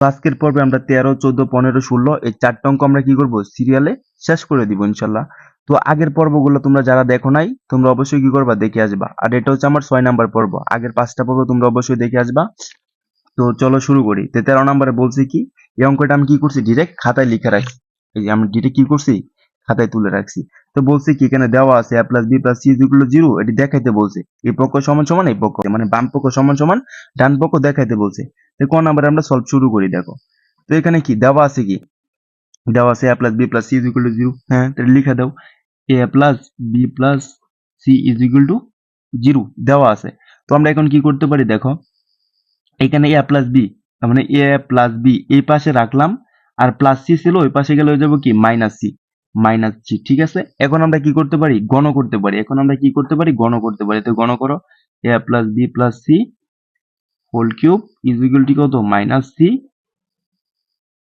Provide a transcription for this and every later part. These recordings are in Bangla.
আজকের পর্বে আমরা 13, 14, 15, 16 এই 4টা অঙ্ক আমরা কি করব সিরিয়ালে শেষ করে দিব ইনশাল্লাহ। তো আগের পর্বগুলো তোমরা যারা দেখো নাই তোমরা অবশ্যই কি করবা দেখে আসবা। আর এটা হচ্ছে আমার 6 নাম্বার পর্ব। আগের 5টা পর্ব তোমরা অবশ্যই দেখে আসবা। তো চলো শুরু করি। 13 নম্বরে বলছি কি এই অঙ্কটা আমি কি করছি ডিরেক্ট খাতায় লিখে রাখছি। এই যে আমি ডিরেক্ট কি করছি খাতায় তুলে রাখছি। তো বলছি কি এখানে দেওয়া আছে a plus b plus c is equal to 0 এটি দেখাইতে বলছে। এই পক্ষ সমান সমান এই পক্ষ মানে বাম পক্ষ সমান সমান ডান পক্ষ দেখাইতে বলছে। তো কোন নাম্বারে আমরা সলভ শুরু করি দেখো। তো এখানে কি দেওয়া আছে কি দেওয়া আছে a plus b plus c is equal to 0। হ্যাঁ তাহলে লিখে দাও a plus b plus c is equal to 0 দেওয়া আছে। তো আমরা এখন কি করতে পারি দেখো এখানে a প্লাস বি তার মানে a প্লাস বি এই পাশে রাখলাম আর প্লাস সি ছিল ওই পাশে গেলে হয়ে যাবো কি মাইনাস সি ঠিক আছে। এখন আমরা কি করতে পারি গণ করতে পারি। এখন আমরা কি করতে পারি গণ করতে পারি। তো গণ করো a plus b plus c whole cube is equal to কত মাইনাস সি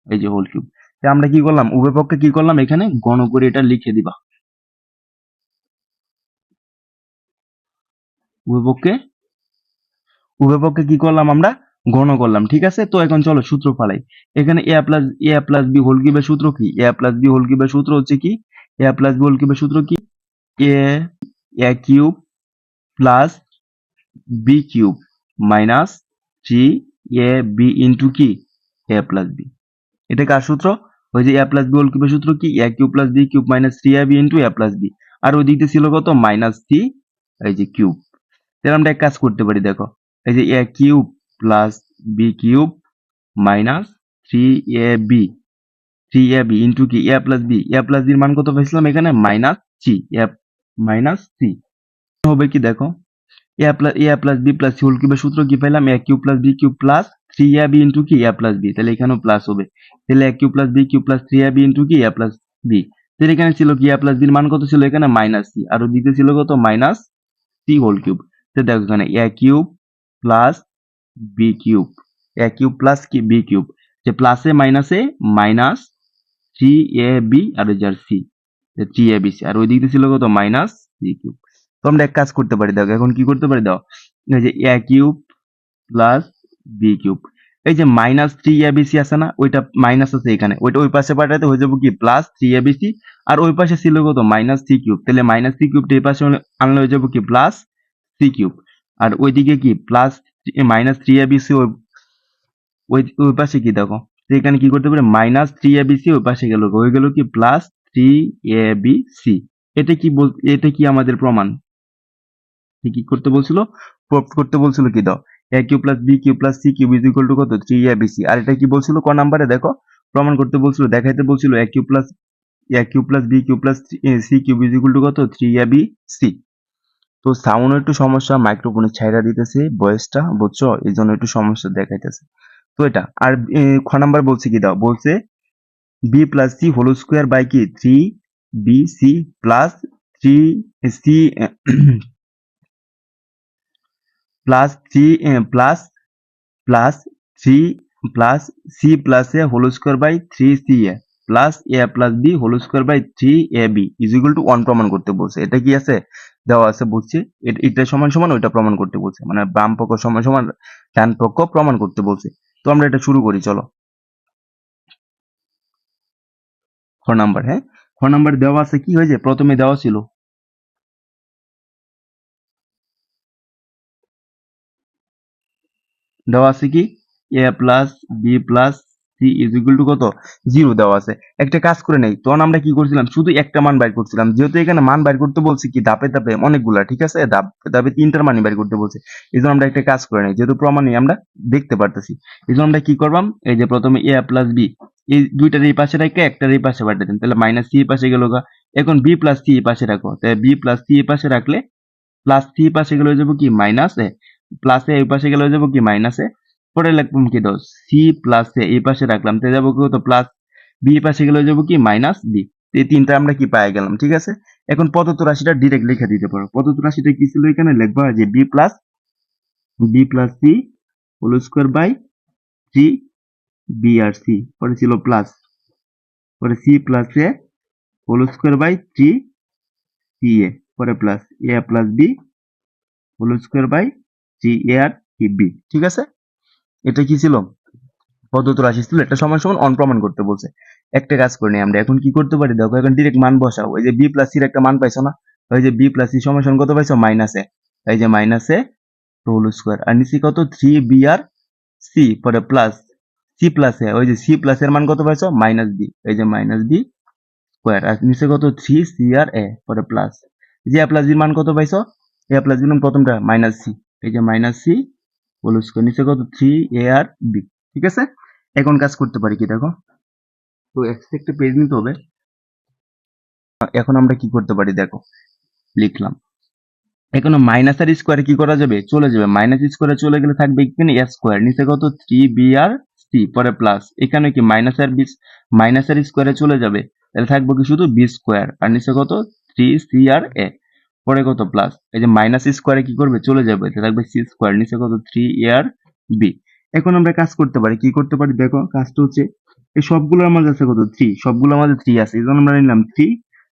এই যে হোল কিউব। আমরা কি করলাম উভয় পক্ষে কি করলাম এখানে গণ করে এটা লিখে দিবা উভয় পক্ষে কি করলাম আমরা গণ করলাম ঠিক আছে। তো এখন চলো সূত্র ফালাই। এখানে এ প্লাস বি হোল কিউবের সূত্র কি এ প্লাস বি হোল কিউবের সূত্র হচ্ছে কি এ প্লাস বি হোল কিউবের সূত্র কি a a cube plus b cube minus 3ab into কি এ প্লাস বি। এটা কার সূত্র ওই যে এ প্লাস বি হোল কিউবের সূত্র কি a cube plus b cube minus 3ab into a plus b. আর ওই দিকতে ছিল কত মাইনাস সি এই যে কিউব। তাহলে আমরা এক কাজ করতে পারি দেখো এই যে a cube plus b cube minus 3ab into কি এ প্লাস বি এর মান কত পাইছিলাম এখানে মাইনাস সি হবে কি দেখো a plus b plus c whole কিউবের সূত্র কি পাইলাম a cube plus b cube plus 3ab into কি এ প্লাস বি। তাহলে এখানেও প্লাস হবে। তাহলে a cube plus b cube plus 3ab into কি এ প্লাস বি। তাহলে এখানে ছিল কি এ প্লাস বির মান কত ছিল এখানে মাইনাস সি আর দিতে ছিল কত মাইনাস সি হোল কিউব। তো দেখো এখানে এ কিউব প্লাস বি কিউব এ কিউব প্লাস কি বি কিউব যে প্লাসে মাইনাসে মাইনাস 3ab আর ওই যার সি 3abc আর ওই দিকে ছিল কত মাইনাস সি কিউব। তো আমরা এক কাজ করতে পারি দেখো এখন কি করতে পারি দাও এই যে a cube plus b cube এই যে মাইনাস 3abc আছে না ওইটা মাইনাস আছে এখানে ওইটা ওই পাশে পাঠাতে হয়ে যাবো কি প্লাস 3abc আর ওই পাশে ছিল কত মাইনাস সি কিউব। তাহলে মাইনাস সি কিউবটা এই পাশে আনলে হয়ে যাবো কি প্লাস সি কিউব আর ওইদিকে কি প্লাস মাইনাস 3abc ওই ওই পাশে কি দেখো তো এখানে কি করতে পারে মাইনাস 3abc ওই পাশে গেল হয়ে গেল কি প্লাস 3abc। এটা কি আমাদের প্রমাণ কি করতে বলছিল প্রুফ করতে বলছিল কি দাও a cube plus b cube plus c cube is equal to কত 3abc। আর এটা কি বলছিল ক নাম্বারে দেখো প্রমাণ করতে বলছিল দেখাইতে বলছিল a cube plus b cube plus c cube is equal to কত 3abc। তো সাউন্ড একটু সমস্যা মাইক্রোফোনে ছাইরা দিতেছে ভয়েসটা বুঝছো এই জন্য একটু সমস্যা দেখাইতেছে। তো এটা আর খ নাম্বার বলছে কি দাও বলছে b plus c whole square by কি 3bc plus 3c plus 3 plus 3 plus c plus a whole square by 3ca plus a plus b whole square by 3ab is equal to 1 প্রমাণ করতে বলছে। এটা কি আছে দেওয়া আছে বুঝছি এটা সমান সমান ওইটা প্রমাণ করতে বলছে মানে বাম পক্ষ সমান সমান ডান পক্ষ প্রমাণ করতে বলছে। তো আমরা এটা শুরু করি চলো। খ নাম্বার হ্যাঁ খ নাম্বার দেওয়া আছে কি হয়েছে প্রথমে দেওয়া ছিল দেওয়া আছে কি a plus b plus c is equal to কত 0 দেওয়া আছে। একটা কাজ করে নেই তখন আমরা কি করছিলাম শুধু একটা মান বাইর করছিলাম যেহেতু এখানে মান বাইর করতে বলছি কি ধাপে ধাপে অনেকগুলা ঠিক আছে ধাপে ধাপে 3টার মানই বাইর করতে বলছে। এই জন্য আমরা একটা কাজ করে নেই যেহেতু প্রমাণই আমরা দেখতে পারতেছি এই জন্য আমরা কি করবাম এই যে প্রথমে এ প্লাস বি এই দুইটার এই পাশে রেখে একটার এই পাশে পাঠাতেন তাহলে মাইনাস সি এই পাশে গেল গা। এখন বি প্লাস সি এই পাশে রাখো তাহলে বি প্লাস সি এই পাশে রাখলে প্লাস সি পাশে গেলে হয়ে যাবো কি মাইনাস এ প্লাস এ এই পাশে গেলে হয়ে যাবো কি মাইনাস এ পরে লিখলাম কি দাও সি প্লাস এ এই পাশে রাখলাম তো যাবো কি তো প্লাস বি পাশে গেলে হয়ে যাবো কি মাইনাস বি। এই তিনটা আমরা কি পাই গেলাম ঠিক আছে। এখন প্রদত্ত রাশিটা ডিরেক্ট লিখে দিতে পারো। প্রদত্ত রাশিটা কি ছিল এখানে লিখবা যে b plus c whole square by 3b আর সি পরে ছিল প্লাস পরে c plus a whole square by 3ca পরে plus a plus b whole square by 3a আর বি ঠিক আছে। এটা কি ছিল পদ্ধতি রাশি ছিল এটা সমান সমান অন প্রমাণ করতে বলছে। একটা কাজ করে নিই আমরা, এখন কি করতে পারি দেখো, এখন ডিরেক্ট মান বসাও। এই যে বি প্লাস সির একটা মান পাইছো না, ওই যে বি প্লাস সি সমান সমান কত পাইছো, মাইনাসে, এই যে মাইনাসে হোল স্কোয়ার, আর নিচে কত থ্রি বি আর সি, পরে প্লাস সি প্লাস এ, ওই যে সি প্লাস এর মান কত পাইছো, মাইনাস বি, এই যে মাইনাস বি স্কোয়ার, আর নিচে কত থ্রি সি আর এ, পরে প্লাস যে এ প্লাস বির মান কত পাইছো, এ প্লাস বির মান প্রথমটা মাইনাস সি, এই যে মাইনাস সি হোল স্কোয়ার, নিচে কত থ্রি এ আর বি। ঠিক আছে, এখন কাজ করতে পারি কি দেখো, তো একটা পেজ নিতে হবে। এখন আমরা কি করতে পারি দেখো, লিখলাম, এখন মাইনাস আর স্কোয়ারে কি করা যাবে, চলে যাবে, মাইনাস স্কোয়ারে চলে গেলে থাকবে এখানে এ স্কোয়ার, নিচে কত থ্রি বি আর সি, পরে প্লাস, এখানে কি মাইনাস আর স্কোয়ারে চলে যাবে, তাহলে থাকবে কি শুধু বি স্কোয়ার, আর নিচে কত থ্রি সি আর এ, পরে কত প্লাস, এই যে মাইনাস স্কোয়ারে কি করবে, চলে যাবে, তাহলে থাকবে সি স্কোয়ার, নিচে কত থ্রি এ আর বি। এখন আমরা কাজ করতে পারি, কি করতে পারি দেখো, কাজটা হচ্ছে এই সবগুলোর মাঝে আছে কত থ্রি, সবগুলোর মাঝে থ্রি আছে, এই জন্য আমরা নিলাম থ্রি,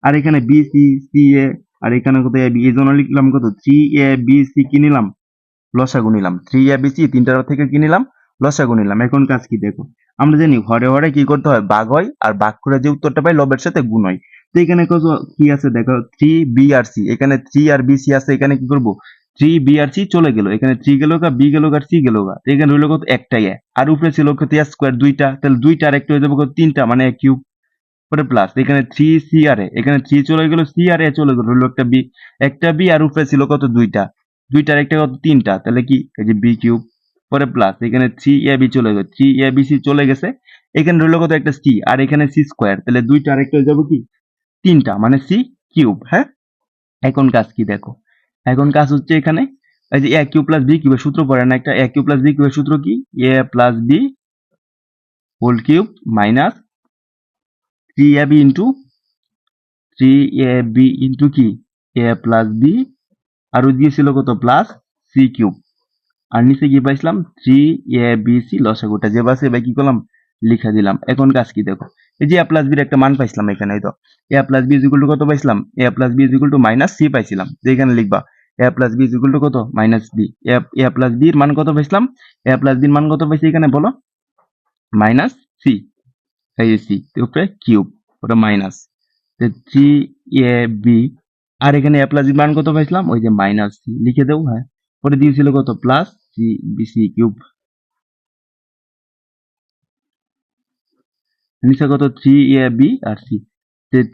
আর এখানে বি সি সি এ, আর এখানে কত এ বি, এই জন্য লিখলাম কত থ্রি এ বি সি, কি নিলাম, লসাগু নিলাম, থ্রি এ বি সি তিনটার থেকে কি নিলাম, লসাগু নিলাম। এখন কাজ কি দেখো, আমরা জানি হরে হরে কি করতে হয়, ভাগ হয়, আর ভাগ করে যে উত্তরটা পাই লবের সাথে গুণ হয়। তো এখানে কত কি আছে দেখো, থ্রি বি আর সি, এখানে থ্রি আর বি সি আছে, এখানে কি করবো, থ্রি বি আর সি চলে গেল, এখানে থ্রি গেল গা, বি গেল গা, সি গেল গা, তো এখানে রইল কত একটাই এ, আর উপরে ছিল কত স্কোয়ার দুইটা, তাহলে দুইটা আর একটা হয়ে যাবে কত তিনটা, মানে কিউব, পরে প্লাস, এখানে থ্রি সি আর এ, এখানে থ্রি চলে গেল, সি আর এ চলে গেল, হলো একটা বি, আর উপরে ছিল কত দুইটা, দুইটার একটা কত তিনটা, তাহলে কি এই যে বি কিউব, পরে প্লাস, এখানে থ্রি এ বি চলে গেছে, থ্রি এ বি সি চলে গেছে, এখানে রইল কত একটা সি, আর এখানে সি স্কোয়ার, তাহলে দুইটা আর একটা হয়ে যাবে কি তিনটা, মানে সি কিউব। হ্যাঁ, এখন কাজ কি দেখো, এখন কাজ হচ্ছে এখানে এই যে এ কিউব প্লাস বি কিউবের সূত্র পড়ে না একটা, এ কিউব প্লাস বি কিউবের সূত্র কি, a plus b whole cube minus three a b into three a b into কি এ প্লাস বি, আর ওই দিয়েছিল কত প্লাস সি কিউব, আর নিচে কি পাইছিলাম থ্রি এ বি সি লসাগুটা যে বাসে এবার কি করলাম, লিখে দিলাম। এখন কাজ কি দেখো, এই যে এ প্লাস বির একটা মান পাইছিলাম এখানে, এই তো a plus b is equal to কত পাইছিলাম, a plus b is equal to minus c পাইছিলাম, যে এখানে লিখবা a plus b is equal to কত মাইনাস বি, এ প্লাস বির মান কত পাইছিলাম, এ প্লাস বির মান কত পাইছি এখানে বলো, মাইনাস সি, এই সি উপরে কিউব, ওটা মাইনাস থ্রি এ বি, আর এখানে এ প্লাস বি মান কত পাইছিলাম, ওই যে মাইনাস সি, লিখে দেবো। হ্যাঁ, পরে দিয়েছিল কত plus c b c cube, নিচে কত থ্রি এ বি আর সি,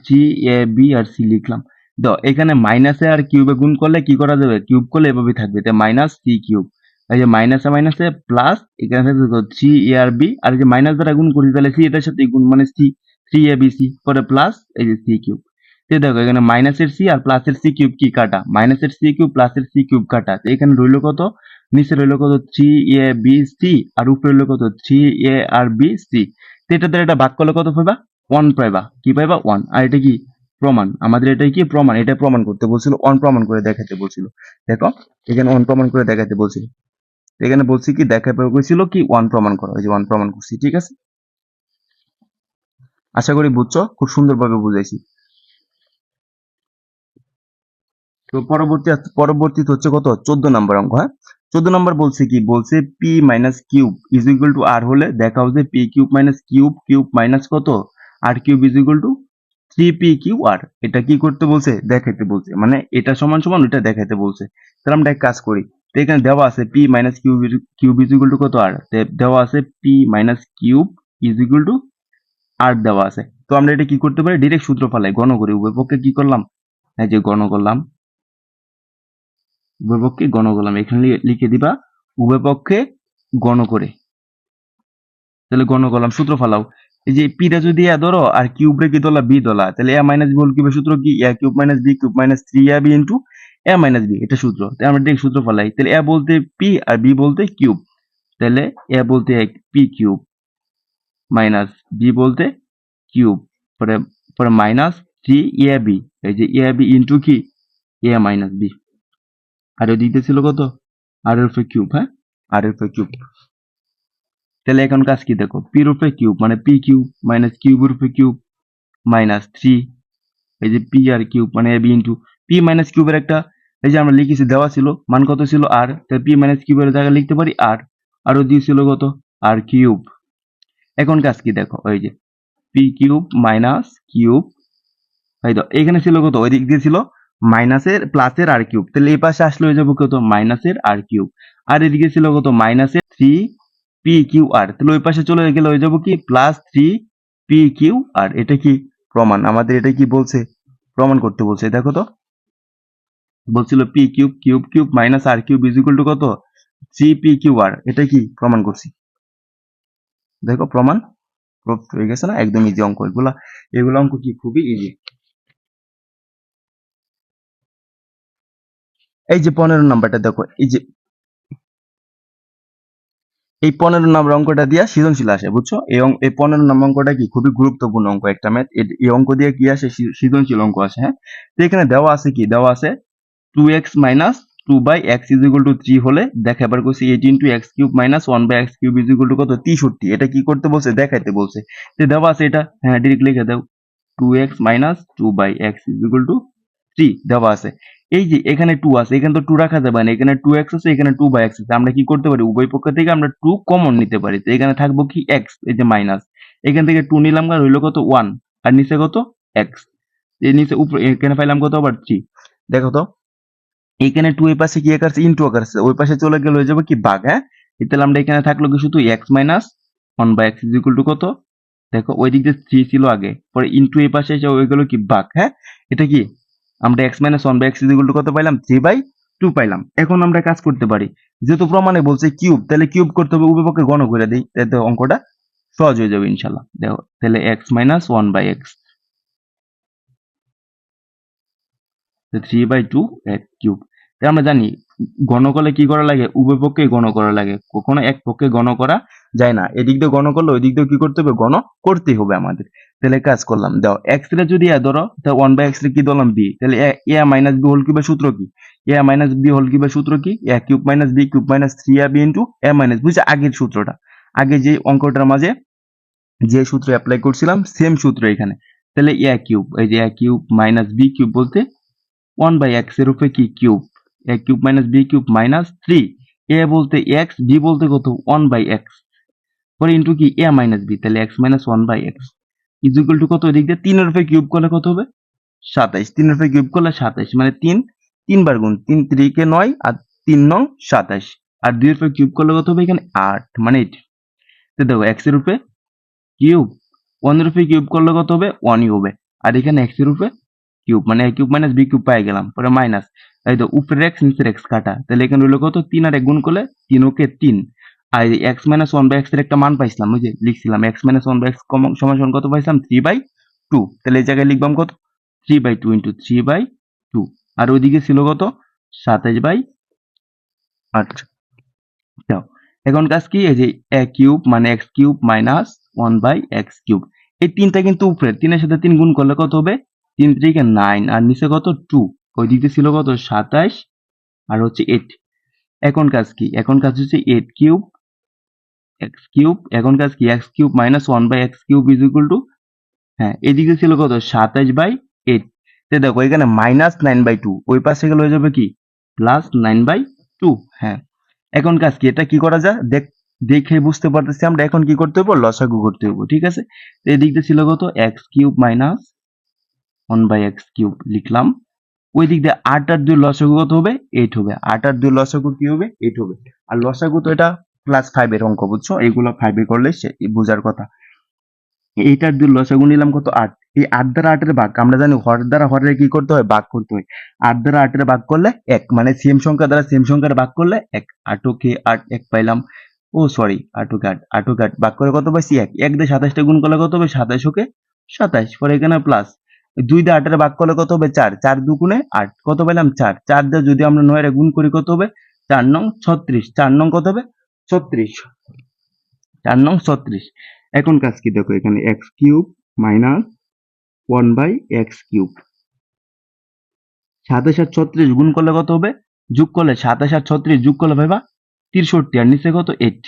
থ্রি এ বি আর সি লিখলাম। তো এখানে মাইনাসে আর কিউবে গুণ করলে কি করা যাবে, কিউব করলে এভাবে থাকবে, মাইনাস সি কিউব, এই যে মাইনাসে মাইনাসে প্লাস, এখানে থাকবে থ্রি এ আর বি, আর এই যে মাইনাস দ্বারা গুণ করি তাহলে সি এটার সাথে গুণ, মানে C three a B C, পরে প্লাস এই যে সি কিউব। তো দেখো এখানে মাইনাসের সি আর প্লাসের সি কিউব কি কাটা, মাইনাসের সি কিউব প্লাসের সি কিউব কাটা, তো এখানে রইল কত, নিচে রইল কত থ্রি এ বি সি, আর উপরে রইল কত থ্রি এ আর বি সি। তো এটা দ্বারা এটা ভাগ করলে কত পাইবা, ওয়ান পাইবা, কি পাইবা ওয়ান, আর এটা কি প্রমাণ, আমাদের এটাই কি প্রমাণ, এটা প্রমাণ করতে বলছিল, ওয়ান প্রমাণ করে দেখাতে বলছিল। দেখো এখানে ওয়ান প্রমাণ করে দেখাতে বলছিল, এখানে বলছি কি দেখাতে বলছিল কি ওয়ান প্রমাণ করো, এই যে ওয়ান প্রমাণ করছি। ঠিক আছে, আশা করি বুঝছো, খুব সুন্দরভাবে বুঝাইছি। তো পরবর্তীতে হচ্ছে কত 14 নম্বর অঙ্ক। হ্যাঁ, 14 নম্বর বলছে কি, বলছে p minus cube is equal to r হলে দেখাও যে p cube minus cube cube minus কত r cube is equal to three p q r. এটা কি করতে বলছে, দেখাইতে বলছে, মানে এটা সমান সমান ওইটা দেখাইতে বলছে। তাহলে আমরা এক কাজ করি, তো এখানে দেওয়া আছে p minus cube is equal to কত আর, দেওয়া আছে p minus cube is equal to r দেওয়া আছে। তো আমরা এটা কি করতে পারি, ডিরেক্ট সূত্র ফালাই গণ করি, উভয় পক্ষে কি করলাম, এই যে গণ করলাম, উভয় পক্ষে গণ করলাম, এখানে লিখে দিবা উভয় পক্ষে গণ করে, তাহলে গণ করলাম, সূত্র ফালাও। এই যে পিটা যদি এ ধরো আর কিউব রে কি ধরলা বি ধরলা, তাহলে এ মাইনাস বি হোল কিউবের সূত্র কি, a cube minus b cube minus three a b into a minus b, এটা সূত্র। তাহলে আমরা ঠিক সূত্র ফালাই, তাহলে এ বলতে পি আর বি বলতে কিউব, তাহলে এ বলতে পি কিউব মাইনাস বি বলতে কিউব, পরে পরে মাইনাস থ্রি এ বি, এই যে এ বি ইন্টু কি এ মাইনাস বি, আর দিতে ছিল কত আর এর উপরে কিউব। হ্যাঁ, আর এর উপরে কিউব। তাহলে এখন কাজ কি দেখো, পি এর উপরে কিউব মানে পি কিউব মাইনাস কিউবের উপরে কিউব মাইনাস থ্রি, এই যে পি আর কিউব মানে বি ইন্টু পি মাইনাস কিউবের একটা, এই যে আমরা লিখেছি দেওয়া ছিল মান কত ছিল আর, তাহলে পি মাইনাস কিউবের জায়গায় লিখতে পারি আর, আরও দিয়েছিল কত আর কিউব, এখন কাজ কি দেখো, ওই যে পি কিউব মাইনাস কিউব, এই তো এখানে ছিল কত, ওই দিক দিয়ে ছিল মাইনাসের প্লাসের আর কিউব, তাহলে এই পাশে আসলে হয়ে যাবো কত মাইনাসের আর কিউব, আর এদিকে ছিল কত মাইনাসের থ্রি পি কিউ আর, তাহলে ওই পাশে চলে গেলে হয়ে যাবো কি plus three p q r. এটা কি প্রমাণ, আমাদের এটা কি বলছে, প্রমাণ করতে বলছে। দেখো তো বলছিল p cube cube cube minus r cube is equal to কত থ্রি পি কিউ আর, এটা কি প্রমাণ করছি। দেখো প্রমাণ হয়ে গেছে না, একদম ইজি অঙ্ক এগুলা, এগুলো অঙ্ক কি খুবই ইজি। এই যে 15 নাম্বারটা দেখো, এই যে এই 15 নম্বর অঙ্কটা দিয়া সৃজনশীল আসে, বুঝছো? এই 15 নম্বর অঙ্কটা কি খুবই গুরুত্বপূর্ণ অঙ্ক একটা ম্যাথ, এই অঙ্ক দিয়ে কি আসে সৃজনশীল অঙ্ক আসে। হ্যাঁ, তো এখানে দেওয়া আছে কি, দেওয়া আছে 2x minus 2/x is equal two 3 হলে দেখা, এবার করছি 8 into x cube minus 1/x cube is equal to কত 63। এটা কি করতে বলছে, দেখাইতে বলছে। তো দেওয়া আছে এটা, হ্যাঁ ডিরেক্ট লিখে দাও 2x minus 2/x is equal two 3 দেওয়া আছে। এই যে এখানে 2 আছে, এখানে তো 2 রাখা যাবে না, এখানে 2x আছে, এখানে 2/x আছে, আমরা কি করতে পারি উভয় পক্ষ থেকে আমরা 2 কমন নিতে পারি। তো এখানে থাকবো কি x, এই যে মাইনাস, এখান থেকে 2 নিলাম, আর হইলো কত 1, আর নিচে কত x, এই নিচে উপরে এখানে পাইলাম কত আবার 3। দেখো তো এখানে 2 এর পাশে কি এক আছে, ইনটু আকার আছে, ওই পাশে চলে গেলে হয়ে যাবে কি ভাগ। হ্যাঁ, তাহলে আমরা এখানে থাকলো কি শুধু x minus 1/x is equal to কত, দেখো ওই দিক দিয়ে 3 ছিল আগে, পরে ইনটু এই পাশে এসে হয়ে গেল কি ভাগ। হ্যাঁ, এটা কি আমরা x minus 1/x is equal to কত পাইলাম 3/2 পাইলাম। এখন আমরা কাজ করতে পারি, যেহেতু প্রমাণে বলছে কিউব, তাহলে কিউব করতে হবে, উভয় পক্ষে গণ করে দিই, তাতে অঙ্কটা সহজ হয়ে যাবে ইনশাআল্লাহ। দেখো তাহলে x মাইনাস 1/x 3/2 কিউব। তাই আমরা জানি গণ করলে কি করা লাগে, উভয় পক্ষে গণ করা লাগে, কখনো এক পক্ষে গণ করা যায় না। এদিক দিয়ে গণ করলে ওই দিক দিয়ে কি করতে হবে, গণ করতেই হবে আমাদের। তাহলে কাজ করলাম, দাও এক্স রে যদি এ ধরো, তাহলে 1/x রে কি ধরলাম বি, তাহলে এ মাইনাস বি হোল কিউবের সূত্র কি, এ মাইনাস বি হোল কিউবের সূত্র কি, a cube minus b cube minus 3ab into a minus, বুঝছে আগের সূত্রটা, আগে যে অঙ্কটার মাঝে যে সূত্র অ্যাপ্লাই করছিলাম সেম সূত্র এখানে। তাহলে এ কিউব, এই যে a cube minus b cube বলতে 1/x এর উপরে কি cube, a cube minus b cube minus 3, a বলতে x, b বলতে কত 1/x, পরে ইন্টু কি a মাইনাস b, তাহলে x minus 1/x is equal to কত, এদিক দিয়ে 3 এর উপরে কিউব করলে কত হবে 27, 3 এর উপরে কিউব করলে 27, মানে 3 3 বার গুণ, 3 3 কে 9 আর 3 9 27, আর 2 এর উপরে কিউব করলে কত হবে এখানে 8, মানে 8। তো দেখো x এর উপরে কিউব, 1 এর উপরে কিউব করলে কত হবে 1ই হবে, আর এখানে x এর উপরে কিউব, মানে a cube minus b cube পাই গেলাম, পরে মাইনাস, এই তো উপরের এক্স নিচের এক্স কাটা, তাহলে এখানে হলো কত 3 আর 1 গুণ করলে 3 ওকে 3, আর এক্স মাইনাস 1/x এর একটা মান পাইছিলাম, ওই যে লিখছিলাম x মাইনাস 1/x সমান সমান কত পাইছিলাম 3/2, তাহলে এই জায়গায় লিখবাম কত 3/2 ইন্টু 3/2, আর ওইদিকে ছিল কত 27/8। দাও এখন কাজ কি, এই যে a কিউব মানে x cube minus 1/x cube, এই তিনটা কিন্তু উপরে, 3 এর সাথে 3 গুণ করলে কত হবে 3 3 কে 9, আর নিচে কত 2, ওই দিকে ছিল কত 27 আর হচ্ছে 8। এখন কাজ কি, এখন কাজ হচ্ছে 8 কিউব x কিউব, এখন কাজ কি x cube minus 1/x cube is equal two, হ্যাঁ এদিকে ছিল কত 27/8, তো দেখো এখানে মাইনাস 9/2, ওই পাশে গেলে হয়ে যাবে কি প্লাস 9/2। হ্যাঁ, এখন কাজ কি, এটা কি করা যায় দেখে বুঝতে পারতেছি আমরা, এখন কি করতে হবে লসাগু করতে হবে, ঠিক আছে। তো এদিক দিয়ে ছিল কত x cube minus 1/x cube লিখলাম, ওই দিক দিয়ে 8 আর 2 লসাগু কত হবে 8 হবে, 8 আর 2 লসাগু কি হবে 8 হবে, আর লসাগু তো এটা ক্লাস 5 এর অঙ্ক, বুঝছো, এগুলো 5 এ করলে বোঝার কথা। 8 আর 2 লসাগু নিলাম কত 8, এই 8 দ্বারা 8 এর ভাগ, আমরা জানি হর দ্বারা হরের কি করতে হয় ভাগ করতে হয়, 8 দ্বারা 8 এর ভাগ করলে 1, মানে সেম সংখ্যা দ্বারা সেম সংখ্যার ভাগ করলে 1, 8 কে 8 1 পাইলাম, ও সরি 8 কে 8 8 কে 8 ভাগ করে কত পাইছি 1, 1 দিয়ে 27 টা গুণ করলে কত হবে 27 কে 27, পরে এখানে প্লাস 2 দিয়ে 8 এর ভাগ করলে কত হবে 4, 4 দুগুণে 8 কত পাইলাম 4, 4 দিয়ে যদি আমরা 9 এর গুণ করি কত হবে 4 নং 36, 4 নং কত হবে 36, 4 নং 36। এখন কাজ কি দেখো, এখানে x cube minus 1/x cube, 27 আর 36 গুণ করলে কত হবে, যোগ করলে 27 আর 36 যোগ করলে ভাইবা 63, আর নিচে কত 8।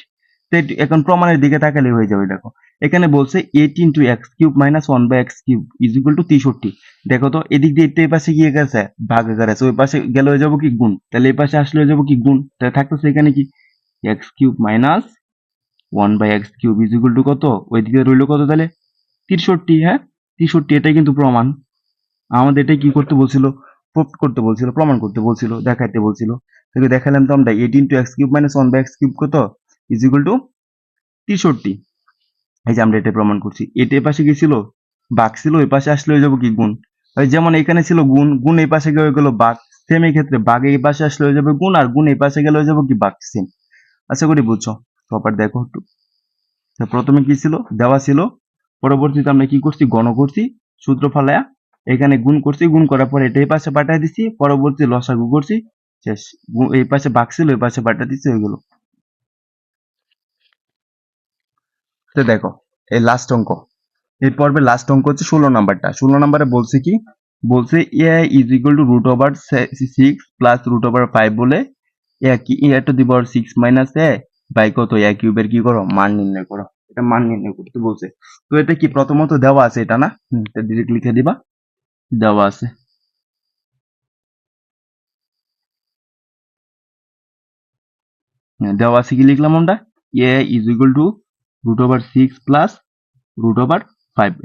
এখন প্রমাণের দিকে তাকালে হয়ে যাবে, দেখো এখানে বলছে 8 into x cube minus 1/x cube is equal two 63। দেখো তো এদিক দিয়ে এই পাশে গিয়ে গেছে ভাগ আকার আছে, ওই পাশে গেলে হয়ে যাবো কি গুণ, তাহলে এই পাশে আসলে হয়ে যাবো কি গুণ, তাহলে থাকতেছে এখানে কি x cube minus 1/x³ is equal to কত, ওইদিকে রইল কত তাহলে 63। হ্যাঁ 63, এটাই কিন্তু প্রমাণ। আমাদের এটাই কি করতে বলছিল, প্রুফ করতে বলছিল, প্রমাণ করতে বলছিল, দেখাইতে বলছিল। তাহলে দেখালাম তো আমরা 8 × x³ - 1/x³ কত ইজ ইকুয়াল টু 63। এই যে আমরা এটা প্রমাণ করছি। এটা এই পাশে গেছিল ভাগ ছিল, ওই পাশে আসলে হয়ে যাবে কি গুণ। ওই যেমন এখানে ছিল গুণ, গুণ এই পাশে গিয়ে হয়ে গেল ভাগ। সেম এই ক্ষেত্রে ভাগ এই পাশে আসলে হয়ে যাবে গুণ, আর গুণ এই পাশে গেলে হয়ে যাবে কি ভাগ। সেম। আশা করি বুঝছো। প্রপার দেখো একটু। তো প্রথমে কি ছিল, দেওয়া ছিল, পরবর্তীতে আমরা কি করছি, গণ করছি, সূত্র ফালায়া এখানে গুণ করছি, গুণ করার পরে এটা এই পাশে পাঠিয়ে দিছি, পরবর্তী লসাগু করছি, শেষ। এই পাশে ভাগ ছিল, এই পাশে পাঠিয়ে দিছি, হয়ে গেল। তো দেখো এই লাস্ট অঙ্ক, এই পর্বে লাস্ট অঙ্ক হচ্ছে 16 নাম্বারটা। 16 নাম্বারে বলছে কি, বলছে এ ইজ ইকুয়াল টু √/6 প্লাস √/5 বলে a⁴ মাইনাস এ বাই কত a³ কি করো, মান নির্ণয় করো। এটা মান নির্ণয় করতে বলছে। তো এটা কি প্রথমত দেওয়া আছে এটা না, এটা ডিরেক্ট লিখে দিবা, দেওয়া আছে। দেওয়া আছে কি লিখলাম আমরা, এ ইজ ইকুয়াল টু √/6 প্লাস √/5।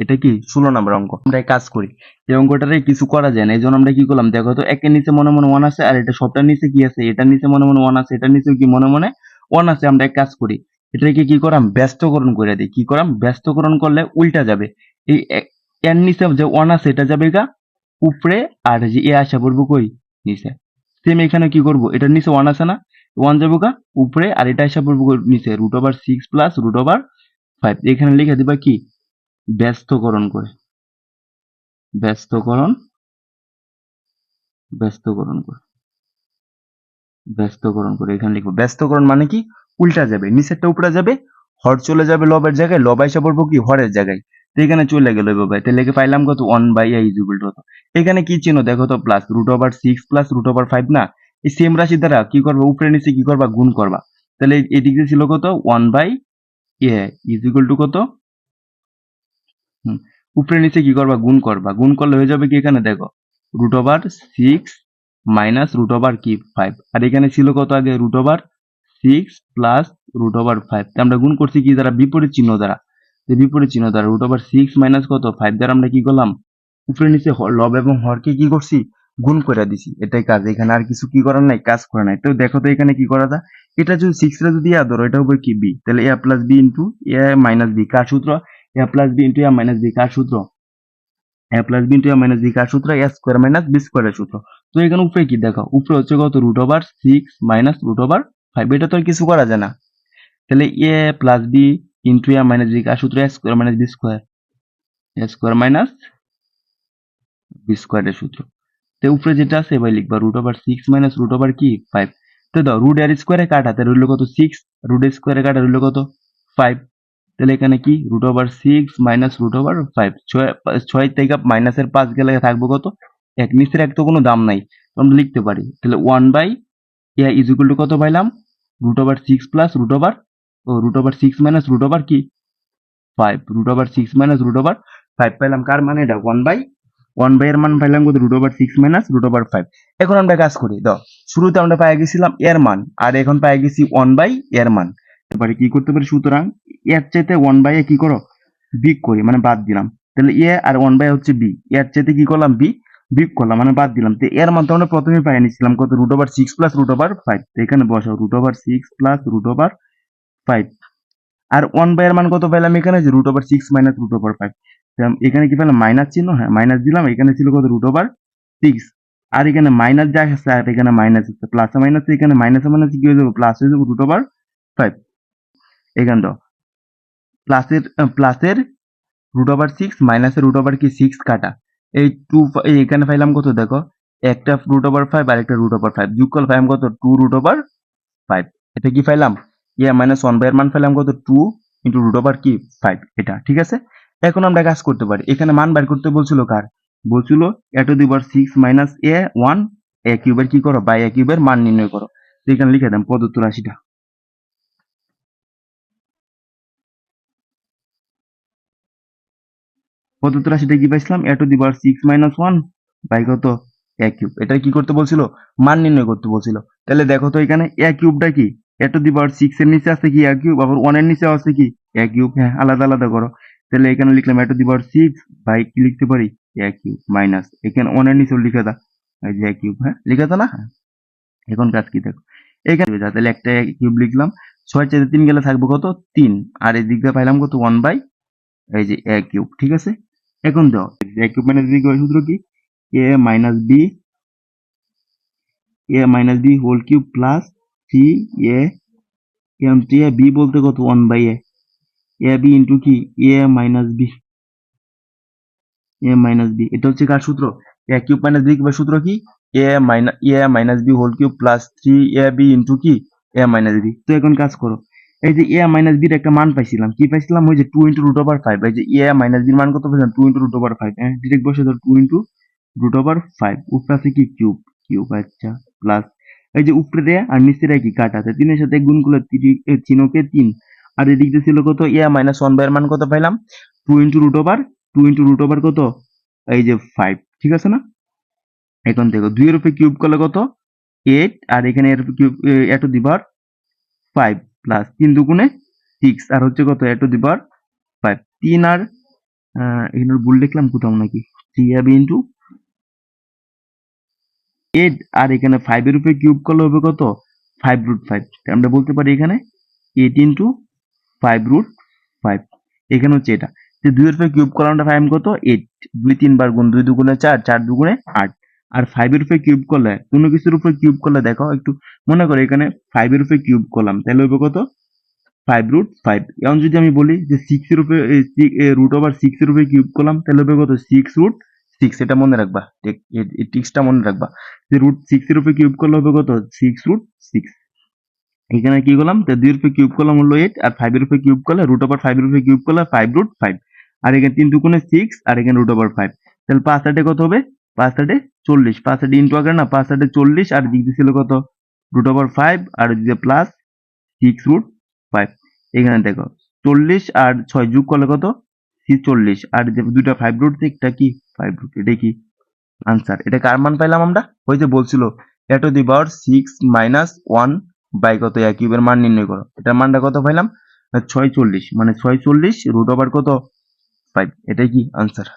এটা কি 16 নম্বর অঙ্ক। আমরা এক কাজ করি, এই অঙ্কটারে কিছু করা যায় না, এই জন্য আমরা কি করলাম, দেখো তো একের নিচে মনে মনে 1 আছে, আর এটা সবটার নিচে কি আছে, এটার নিচে মনে মনে 1 আছে, এটার নিচে কি মনে মনে 1 আছে। আমরা এক কাজ করি, এটাকে কি করাম, ব্যস্তকরণ করে দিই। কি করাম, ব্যস্তকরণ করলে উল্টা যাবে। এই এর নিচে যে 1 আছে এটা যাবে গা উপরে, আর যে এ আসা পড়বো কই, নিচে। সেম এখানে কি করব, এটার নিচে 1 আছে না, 1 যাবো গা উপরে, আর এটা আসা পড়বো নিচে, √/6 প্লাস √/5। এখানে লিখে দিবা কি, ব্যস্তকরণ করে, ব্যস্তকরণ, ব্যস্তকরণ করে, ব্যস্তকরণ করে এখানে লিখবো। ব্যস্তকরণ মানে কি, উল্টা যাবে, নিচেরটা উপরে যাবে, হর চলে যাবে লবের জায়গায়, লব আইসা পড়বো কি হরের জায়গায়। তো এখানে চলে গেল এভাবে, তাহলে একে পাইলাম কত, 1/a ইজ ইকুয়াল টু কত। এখানে কি চিহ্ন দেখো তো, প্লাস √/6 প্লাস √/5 না, এই সেম রাশি দ্বারা কি করবা, উপরে নিচে কি করবা, গুণ করবা। তাহলে এদিক দিয়ে ছিল কত, 1/a ইজ ইকুয়াল টু কত, উপরে নিচে কি করবা, গুণ করবা। গুণ করলে হয়ে যাবে কি, এখানে দেখো √/6 মাইনাস √/5, আর এখানে ছিল কত আগে, √/6 প্লাস √/5। আমরা গুণ করছি কি দ্বারা, বিপরীত চিহ্ন দ্বারা। বিপরীত চিহ্ন দ্বারা √/6 মাইনাস কত 5 দ্বারা আমরা কি করলাম, উপরে নিচে লব এবং হরকে কি করছি, গুণ করে দিছি। এটাই কাজ, এখানে আর কিছু কি করার নাই, কাজ করে নাই। তো দেখো তো এখানে কি করা যায়, এটা যদি 6 রে যদি আ ধরো, এটা হবে কি বি, তাহলে a plus b into a minus b, কার সূত্র, a plus b into a minus b, কার সূত্র, a plus b into a minus b, কার সূত্র, a স্কোয়ার মাইনাস বি স্কোয়ারের সূত্র। তো এখানে উপরে কি দেখো, উপরে হচ্ছে কত, √/6 মাইনাস √/5। এটা তো আর কিছু করা যায় না, তাহলে a plus b into a minus b, কার সূত্র, a square minus b square, a square minus b স্কোয়ারের সূত্র। তো উপরে যেটা আছে এবার লিখবা √/6 মাইনাস √/5। তো দাও রুট এর স্কোয়ারে কাটাতে রইল কত 6, রুট এর স্কোয়ারে কাটা রইল কত 5। তাহলে এখানে কি √/6 মাইনাস √/5, 6 থেকে মাইনাসের 5 গেলে থাকবে কত 1, নিচের এক তো কোনো দাম নাই, তো আমরা লিখতে পারি। তাহলে 1/a ইজ ইকুয়াল টু কত পাইলাম, √/6 প্লাস √/6 মাইনাস √/ কি 5, √/6 মাইনাস √/5 পাইলাম। কার মানে এটা 1/1 এর মান পাইলাম কত, √/6 মাইনাস √/5। এখন আমরা কাজ করি, দাও শুরুতে আমরা পেয়ে গেছিলাম এর মান, আর এখন পেয়ে গেছি 1/, এর মান। এবারে কি করতে পারি, সুতরাং এর চাইতে 1/a কি করো, বিগ করি, মানে বাদ দিলাম। তাহলে এ আর 1/a হচ্ছে বি, এর চাইতে কি করলাম, বি বিগ করলাম, মানে বাদ দিলাম। তো এর মান তো আমরা প্রথমে পাই নিছিলাম কত, √/6 প্লাস √/5। তো এখানে বসাও √/6 প্লাস √/5, আর 1/, এর মান কত পেলাম এখানে, যে √/6 মাইনাস √/5। এখানে কি পেলাম, মাইনাস চিহ্ন, হ্যাঁ মাইনাস দিলাম। এখানে ছিল কত, √/6, আর এখানে মাইনাস যা আছে, আর এখানে মাইনাস আছে, প্লাস মাইনাস, এখানে মাইনাস মাইনাস কি হয়ে যাবে, প্লাস হয়ে যাবে √/5। এখানে দাও প্লাসের √/6 মাইনাসের √/ কি 6 কাটা, এই 2 এখানে পাইলাম কত দেখো, একটা √/5 আর একটা √/5 যোগ করলে পাইলাম কত, 2√/5। এটা কি পাইলাম, মাইনাস 1/, এর মান পাইলাম কত, 2 ইন্টু √/ কি 5। এটা ঠিক আছে। এখন আমরা কাজ করতে পারি, এখানে মান বের করতে বলছিল কার, বলছিল a⁴ মাইনাস a1 a³ এর কি করো, বাই a³ এর মান নির্ণয় করো। তো এখানে লিখে দেন প্রদত্ত রাশিটা, প্রদত্ত রাশিটা কি পাইছিলাম, a⁴ মাইনাস 1 বাই কত a³। এটা কি করতে বলছিল, মান নির্ণয় করতে বলছিল। তাহলে দেখো তো এখানে a³ টা কি, এ টু দি পাওয়ার 6 এর নিচে আছে কি a কিউব, আবার 1 এর নিচে আছে কি a কিউব। হ্যাঁ, আলাদা আলাদা করো। তাহলে এখানে লিখলাম a to the power 6 by কি লিখতে পারি a কিউব মাইনাস এখানে 1 এর নিচেও লিখে দাও এই যে a কিউব। হ্যাঁ, লিখে দাও না? হ্যাঁ। এখন কাজ কি দেখো, এখানে তাহলে একটা a কিউব লিখলাম, 6 চাইতে 3 গেলে থাকবে কত 3, আর এই দিকটা পাইলাম কত 1 বাই এই যে a কিউব। ঠিক আছে, এখন দাও a কিউব মাইনাস b সূত্র কি a minus b whole cube plus 3a b বলতে কত 1 বাই a b ইন্টু কি a মাইনাস b এটা হচ্ছে কার সূত্র a কিউব মাইনাস b কিউবের সূত্র কি a minus b whole cube plus 3ab into কি a মাইনাস b। তো এখন কাজ করো, এই যে a মাইনাস b এর একটা মান পাইছিলাম, কি পাইছিলাম ওই যে 2 ইন্টু রুট ওভার 5, এই যে a মাইনাস b এর মান কত পাইছিলাম 2 ইন্টু রুট ওভার 5। হ্যাঁ, ডিরেক্ট বসে দাও 2 ইন্টু রুট ওভার 5, উপরে আছে কি কিউব কিউব, আচ্ছা প্লাস এই যে উপরে দেয়া আর নিচে কি কাটা আছে, 3 এর সাথে গুণ করলে চিহ্নকে 3, আর এদিক দিয়ে ছিল কত a মাইনাস 1 বাই এর মান কত পাইলাম 2 ইন্টু রুট ওভার কত এই যে 5। ঠিক আছে না? এখন দেখো 2 এর উপরে কিউব করলে কত 8, আর এখানে এর উপরে cube a to the power 5 plus 3 দুগুণে 6, আর হচ্ছে কত a টু দি পাওয়ার 5। 3 আর এখানে ভুল লিখলাম কোথাও নাকি 3ab ইন্টু 8, আর এখানে 5 এর উপরে কিউব করলে হবে কত 5 রুট 5। আমরা বলতে পারি এখানে 8 ইন্টু 5 রুট 5। এখানে হচ্ছে এটা যে 2 এর উপরে কিউব করলে আমরা পাইলাম কত 8, 2 3 বার গুণ 2 দুগুণে 4, 4 দুগুণে 8, আর 5 এর উপরে কিউব করলে কোনো কিছুর উপরে কিউব করলে দেখো একটু মনে করো এখানে 5 এর উপরে কিউব করলাম তাহলে হবে কত 5 রুট 5। এখন যদি আমি বলি যে 6 এর উপরে রুট ওভার 6 এর উপরে কিউব করলাম তাহলে হবে কত 6 রুট 6। এটা মনে রাখবা, এই ট্রিক্সটা মনে রাখবা যে রুট 6 এর উপরে কিউব করলে হবে কত 6 রুট 6। এখানে কি করলাম 2 এর উপরে কিউব করলাম হলো 8, আর 5 এর উপরে কিউব করলে রুট ওভার 5 এর উপরে কিউব করলে 5 রুট 5, আর এখানে 3 দুগুণে 6, আর এখানে রুট ওভার 5। তাহলে 5 8 কত হবে 5 8 40, 5 8 ইন্টু আগে না 5 8 40, আর দিক দিয়ে ছিল কত রুট ওভার 5, আর দিকে প্লাস 6 রুট 5। এখানে দেখো 40 আর 6 যোগ করলে কত 40, আর যে দুইটা 5 রুট একটা কি 5 রুট, এটা কি আনসার। এটা কার মান পাইলাম আমরা ওই যে বলছিল a to the power 6 minus 1 by কত a কিউবের মান নির্ণয় করো, এটার মানটা কত পাইলাম 640, মানে 640 রুট ওভার কত 5, এটাই কি আনসার।